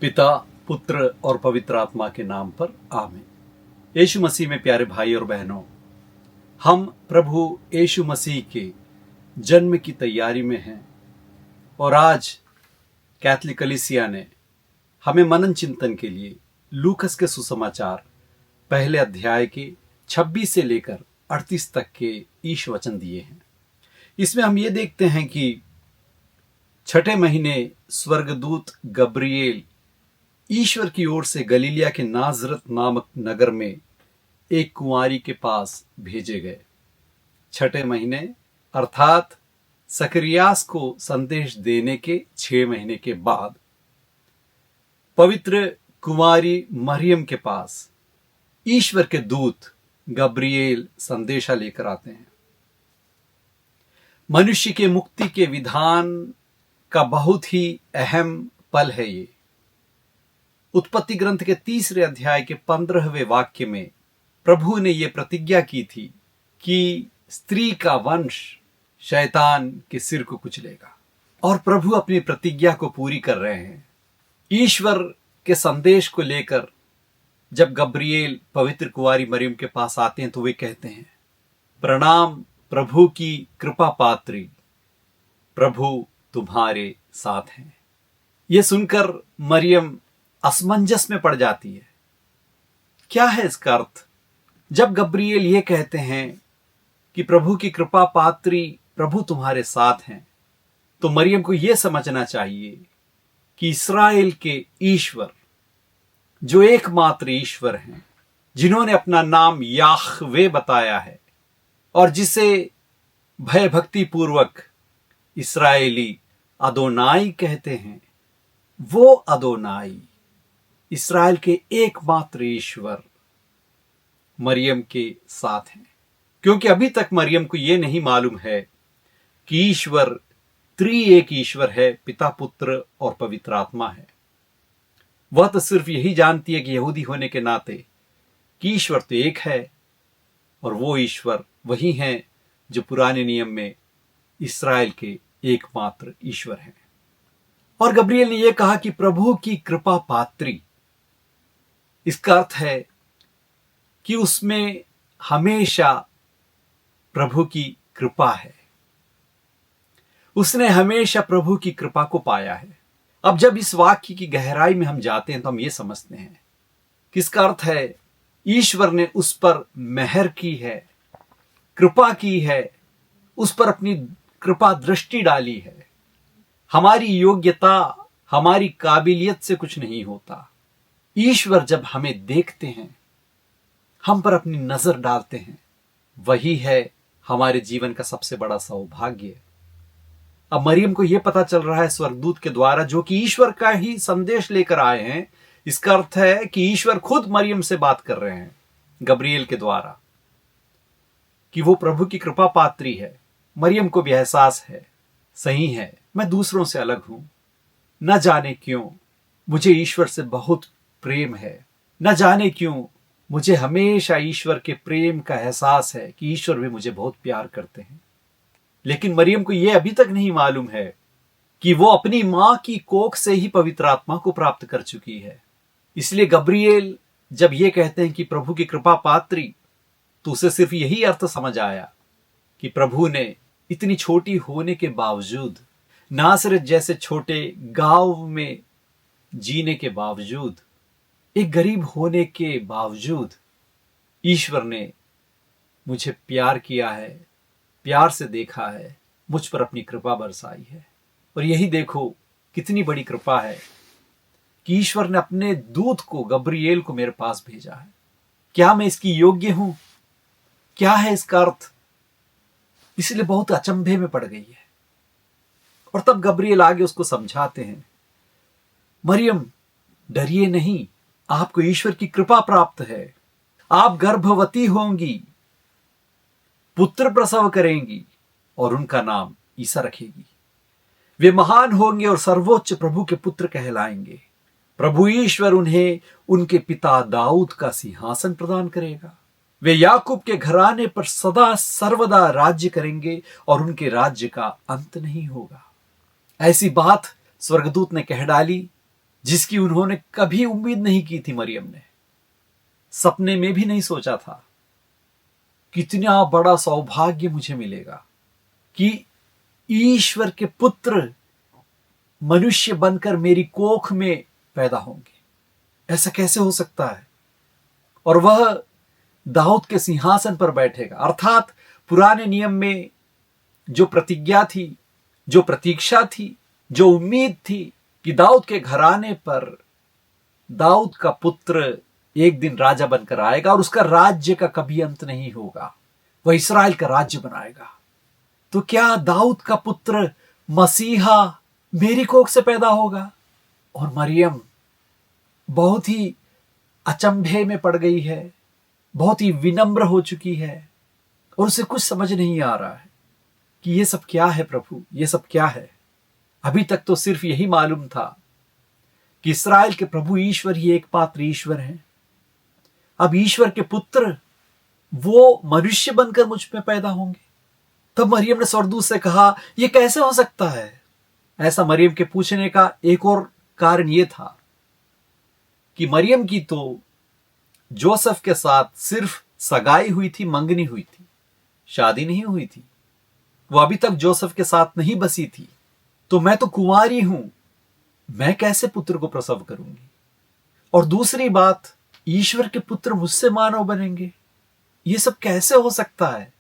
पिता, पुत्र और पवित्र आत्मा के नाम पर आमीन। यीशु मसीह में प्यारे भाई और बहनों, हम प्रभु यीशु मसीह के जन्म की तैयारी में हैं और आज कैथलिक कलीसिया ने हमें मनन चिंतन के लिए लूकस के सुसमाचार पहले अध्याय के 26 से लेकर 38 तक के ईश वचन दिए हैं। इसमें हम ये देखते हैं कि छठे महीने स्वर्गदूत गब्रिएल ईश्वर की ओर से गलीलिया के नाजरत नामक नगर में एक कुंवारी के पास भेजे गए। छठे महीने अर्थात सकरियास को संदेश देने के 6 महीने के बाद पवित्र कुंवारी मरियम के पास ईश्वर के दूत गब्रिएल संदेशा लेकर आते हैं। मनुष्य के मुक्ति के विधान का बहुत ही अहम पल है ये। उत्पत्ति ग्रंथ के 3 अध्याय के 15वें वाक्य में प्रभु ने यह प्रतिज्ञा की थी कि स्त्री का वंश शैतान के सिर को कुचलेगा, और प्रभु अपनी प्रतिज्ञा को पूरी कर रहे हैं। ईश्वर के संदेश को लेकर जब गब्रिएल पवित्र कुंवारी मरियम के पास आते हैं तो वे कहते हैं, प्रणाम प्रभु की कृपा पात्री, प्रभु तुम्हारे साथ हैं। यह सुनकर मरियम असमंजस में पड़ जाती है। क्या है इसका अर्थ? जब गब्रिएल ये कहते हैं कि प्रभु की कृपा पात्री, प्रभु तुम्हारे साथ हैं, तो मरियम को यह समझना चाहिए कि इस्राएल के ईश्वर, जो एकमात्र ईश्वर हैं, जिन्होंने अपना नाम याहवे बताया है और जिसे भय भक्ति पूर्वक इस्राएली अदोनाई कहते हैं, वो अदोनाई इस्राएल के एकमात्र ईश्वर मरियम के साथ हैं। क्योंकि अभी तक मरियम को यह नहीं मालूम है कि ईश्वर त्रिएक ईश्वर है, पिता, पुत्र और पवित्र आत्मा है। वह तो सिर्फ यही जानती है कि यहूदी होने के नाते कि ईश्वर तो एक है, और वो ईश्वर वही हैं जो पुराने नियम में इस्राएल के एकमात्र ईश्वर हैं। और गब्रिएल ने यह कहा कि प्रभु की कृपा पात्री, इसका अर्थ है कि उसमें हमेशा प्रभु की कृपा है। उसने हमेशा प्रभु की कृपा को पाया है। अब जब इस वाक्य की गहराई में हम जाते हैं तो हम ये समझते हैं कि इसका अर्थ है ईश्वर ने उस पर मेहर की है, कृपा की है, उस पर अपनी कृपा दृष्टि डाली है। हमारी योग्यता, हमारी काबिलियत से कुछ नहीं होता। ईश्वर जब हमें देखते हैं, हम पर अपनी नजर डालते हैं, वही है हमारे जीवन का सबसे बड़ा सौभाग्य। अब मरियम को यह पता चल रहा है स्वर्गदूत के द्वारा, जो कि ईश्वर का ही संदेश लेकर आए हैं। इसका अर्थ है कि ईश्वर खुद मरियम से बात कर रहे हैं गब्रिएल के द्वारा कि वो प्रभु की कृपा पात्री है। मरियम को भी एहसास है, सही है, मैं दूसरों से अलग हूं। न जाने क्यों मुझे ईश्वर से बहुत प्रेम है, न जाने क्यों मुझे हमेशा ईश्वर के प्रेम का एहसास है कि ईश्वर भी मुझे बहुत प्यार करते हैं। लेकिन मरियम को यह अभी तक नहीं मालूम है कि वो अपनी मां की कोख से ही पवित्र आत्मा को प्राप्त कर चुकी है। इसलिए गब्रिएल जब ये कहते हैं कि प्रभु की कृपा पात्री, तो उसे सिर्फ यही अर्थ समझ आया कि प्रभु ने इतनी छोटी होने के बावजूद, नासरत जैसे छोटे गांव में जीने के बावजूद, एक गरीब होने के बावजूद, ईश्वर ने मुझे प्यार किया है, प्यार से देखा है, मुझ पर अपनी कृपा बरसाई है। और यही देखो कितनी बड़ी कृपा है कि ईश्वर ने अपने दूत को, गब्रिएल को मेरे पास भेजा है। क्या मैं इसकी योग्य हूं? क्या है इसका अर्थ? इसलिए बहुत अचंभे में पड़ गई है। और तब गब्रिएल आगे उसको समझाते हैं, मरियम डरिए नहीं, आपको ईश्वर की कृपा प्राप्त है। आप गर्भवती होंगी, पुत्र प्रसव करेंगी और उनका नाम ईसा रखेगी। वे महान होंगे और सर्वोच्च प्रभु के पुत्र कहलाएंगे। प्रभु ईश्वर उन्हें उनके पिता दाऊद का सिंहासन प्रदान करेगा। वे याकूब के घराने पर सदा सर्वदा राज्य करेंगे और उनके राज्य का अंत नहीं होगा। ऐसी बात स्वर्गदूत ने कह डाली जिसकी उन्होंने कभी उम्मीद नहीं की थी। मरियम ने सपने में भी नहीं सोचा था कितना बड़ा सौभाग्य मुझे मिलेगा कि ईश्वर के पुत्र मनुष्य बनकर मेरी कोख में पैदा होंगे। ऐसा कैसे हो सकता है? और वह दाऊद के सिंहासन पर बैठेगा। अर्थात पुराने नियम में जो प्रतिज्ञा थी, जो प्रतीक्षा थी, जो उम्मीद थी कि दाऊद के घराने पर दाऊद का पुत्र एक दिन राजा बनकर आएगा और उसका राज्य का कभी अंत नहीं होगा, वह इस्राएल का राज्य बनाएगा। तो क्या दाऊद का पुत्र मसीहा मेरी कोख से पैदा होगा? और मरियम बहुत ही अचंभे में पड़ गई है, बहुत ही विनम्र हो चुकी है और उसे कुछ समझ नहीं आ रहा है कि ये सब क्या है प्रभु, ये सब क्या है। अभी तक तो सिर्फ यही मालूम था कि इस्राएल के प्रभु ईश्वर ही एकमात्र ईश्वर हैं। अब ईश्वर के पुत्र वो मनुष्य बनकर मुझ में पैदा होंगे। तब मरियम ने स्वर्गदूत से कहा, यह कैसे हो सकता है? ऐसा मरियम के पूछने का एक और कारण यह था कि मरियम की तो जोसेफ के साथ सिर्फ सगाई हुई थी, मंगनी हुई थी, शादी नहीं हुई थी। वो अभी तक जोसेफ के साथ नहीं बसी थी। तो मैं तो कुंवारी हूं, मैं कैसे पुत्र को प्रसव करूंगी? और दूसरी बात, ईश्वर के पुत्र मुझसे मानव बनेंगे, ये सब कैसे हो सकता है?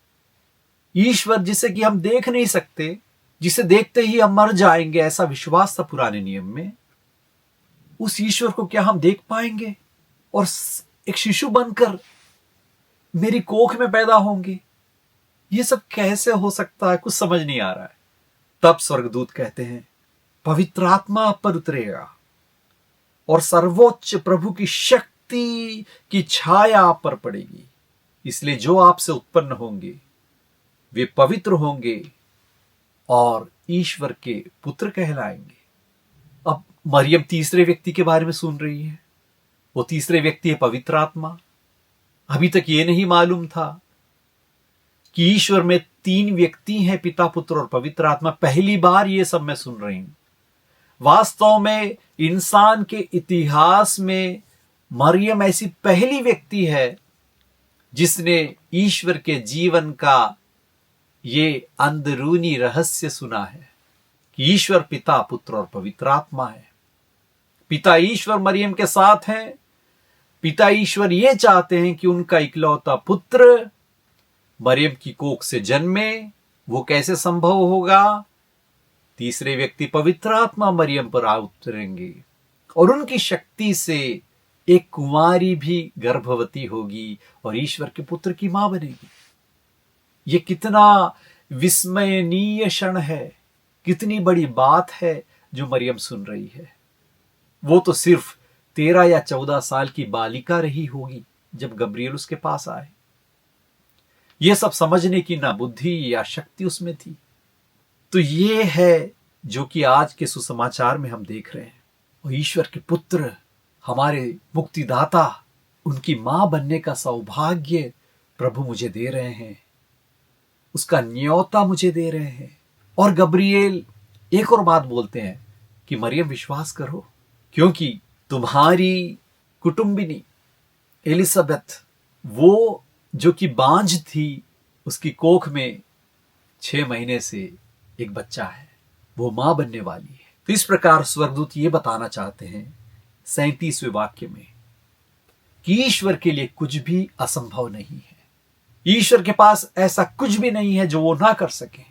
ईश्वर जिसे कि हम देख नहीं सकते, जिसे देखते ही हम मर जाएंगे, ऐसा विश्वास था पुराने नियम में, उस ईश्वर को क्या हम देख पाएंगे और एक शिशु बनकर मेरी कोख में पैदा होंगे? ये सब कैसे हो सकता है? कुछ समझ नहीं आ रहा है। तब स्वर्गदूत कहते हैं, पवित्र आत्मा आप पर उतरेगा और सर्वोच्च प्रभु की शक्ति की छाया आप पर पड़ेगी, इसलिए जो आपसे उत्पन्न होंगे वे पवित्र होंगे और ईश्वर के पुत्र कहलाएंगे। अब मरियम तीसरे व्यक्ति के बारे में सुन रही है। वो तीसरे व्यक्ति है पवित्र आत्मा। अभी तक ये नहीं मालूम था कि ईश्वर में तीन व्यक्ति हैं, पिता, पुत्र और पवित्र आत्मा। पहली बार ये सब मैं सुन रही हूं। वास्तव में इंसान के इतिहास में मरियम ऐसी पहली व्यक्ति है जिसने ईश्वर के जीवन का ये अंदरूनी रहस्य सुना है कि ईश्वर पिता, पुत्र और पवित्र आत्मा है। पिता ईश्वर मरियम के साथ हैं। पिता ईश्वर ये चाहते हैं कि उनका इकलौता पुत्र मरियम की कोख से जन्मे। वो कैसे संभव होगा? तीसरे व्यक्ति पवित्र आत्मा मरियम पर आ उतरेंगे और उनकी शक्ति से एक कुंवारी भी गर्भवती होगी और ईश्वर के पुत्र की मां बनेगी। ये कितना विस्मयनीय क्षण है, कितनी बड़ी बात है जो मरियम सुन रही है। वो तो सिर्फ 13 या 14 साल की बालिका रही होगी जब गब्रिएल उसके पास आए। ये सब समझने की ना बुद्धि या शक्ति उसमें थी। तो ये है जो कि आज के सुसमाचार में हम देख रहे हैं। और ईश्वर के पुत्र, हमारे मुक्तिदाता, उनकी मां बनने का सौभाग्य प्रभु मुझे दे रहे हैं, उसका न्योता मुझे दे रहे हैं। और गब्रिएल एक और बात बोलते हैं कि मरियम विश्वास करो, क्योंकि तुम्हारी कुटुंबिनी एलिजाबेथ, वो जो कि बांझ थी, उसकी कोख में 6 महीने से एक बच्चा है, वो मां बनने वाली है। तो इस प्रकार स्वर्गदूत ये बताना चाहते हैं 37वें वाक्य में कि ईश्वर के लिए कुछ भी असंभव नहीं है। ईश्वर के पास ऐसा कुछ भी नहीं है जो वो ना कर सके।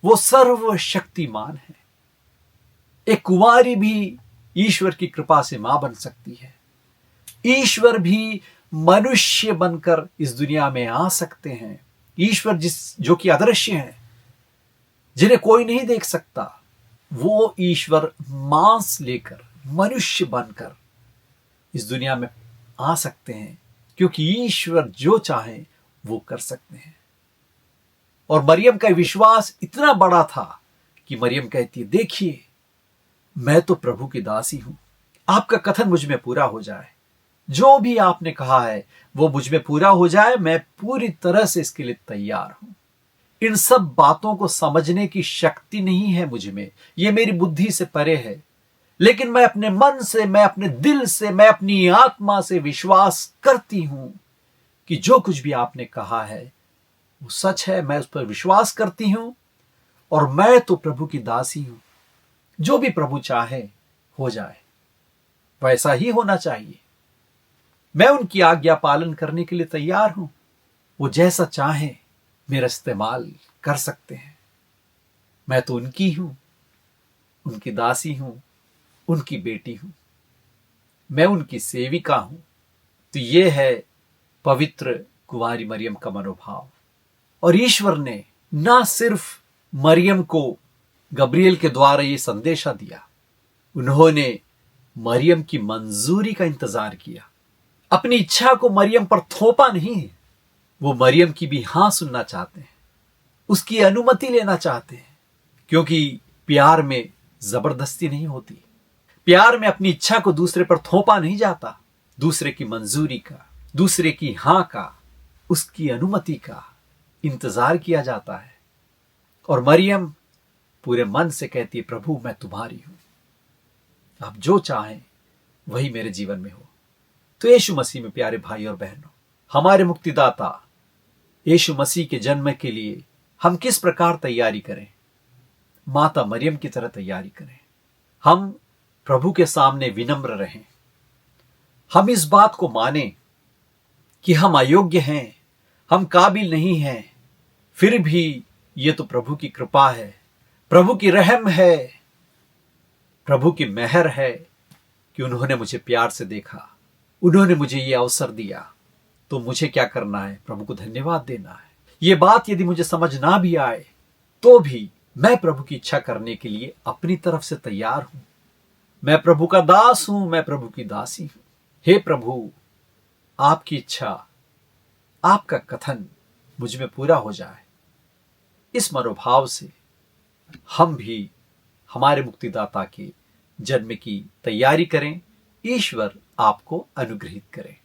वो सर्वशक्तिमान है। एक कुंवारी भी ईश्वर की कृपा से मां बन सकती है। ईश्वर भी मनुष्य बनकर इस दुनिया में आ सकते हैं। ईश्वर जो कि अदृश्य है, जिन्हें कोई नहीं देख सकता, वो ईश्वर मांस लेकर, मनुष्य बनकर इस दुनिया में आ सकते हैं, क्योंकि ईश्वर जो चाहे वो कर सकते हैं। और मरियम का विश्वास इतना बड़ा था कि मरियम कहती है, देखिए मैं तो प्रभु की दासी हूं, आपका कथन मुझ में पूरा हो जाए। जो भी आपने कहा है वो मुझ में पूरा हो जाए। मैं पूरी तरह से इसके लिए तैयार हूं। इन सब बातों को समझने की शक्ति नहीं है मुझ में, ये मेरी बुद्धि से परे है। लेकिन मैं अपने मन से, मैं अपने दिल से, मैं अपनी आत्मा से विश्वास करती हूं कि जो कुछ भी आपने कहा है वो सच है। मैं उस पर विश्वास करती हूं और मैं तो प्रभु की दासी हूं। जो भी प्रभु चाहे हो जाए, वैसा ही होना चाहिए। मैं उनकी आज्ञा पालन करने के लिए तैयार हूं। वो जैसा चाहे मेरा इस्तेमाल कर सकते हैं। मैं तो उनकी हूं, उनकी दासी हूं, उनकी बेटी हूं, मैं उनकी सेविका हूं। तो ये है पवित्र कुंवारी मरियम का मनोभाव। और ईश्वर ने ना सिर्फ मरियम को गब्रियल के द्वारा ये संदेशा दिया, उन्होंने मरियम की मंजूरी का इंतजार किया। अपनी इच्छा को मरियम पर थोपा नहीं है। वो मरियम की भी हां सुनना चाहते हैं, उसकी अनुमति लेना चाहते हैं, क्योंकि प्यार में जबरदस्ती नहीं होती। प्यार में अपनी इच्छा को दूसरे पर थोपा नहीं जाता। दूसरे की मंजूरी का, दूसरे की हां का, उसकी अनुमति का इंतजार किया जाता है। और मरियम पूरे मन से कहती है, प्रभु मैं तुम्हारी हूं, आप जो चाहें वही मेरे जीवन में हो। तो यीशु मसीह में प्यारे भाई और बहनों, हमारे मुक्तिदाता यीशु मसीह के जन्म के लिए हम किस प्रकार तैयारी करें? माता मरियम की तरह तैयारी करें। हम प्रभु के सामने विनम्र रहें। हम इस बात को मानें कि हम अयोग्य हैं, हम काबिल नहीं हैं, फिर भी ये तो प्रभु की कृपा है, प्रभु की रहम है, प्रभु की मेहर है कि उन्होंने मुझे प्यार से देखा, उन्होंने मुझे ये अवसर दिया। तो मुझे क्या करना है? प्रभु को धन्यवाद देना है। ये बात यदि मुझे समझ ना भी आए तो भी मैं प्रभु की इच्छा करने के लिए अपनी तरफ से तैयार हूं। मैं प्रभु का दास हूं, मैं प्रभु की दासी हूं। हे प्रभु, आपकी इच्छा, आपका कथन मुझ में पूरा हो जाए। इस मनोभाव से हम भी हमारे मुक्तिदाता के जन्म की तैयारी करें। ईश्वर आपको अनुग्रहित करें।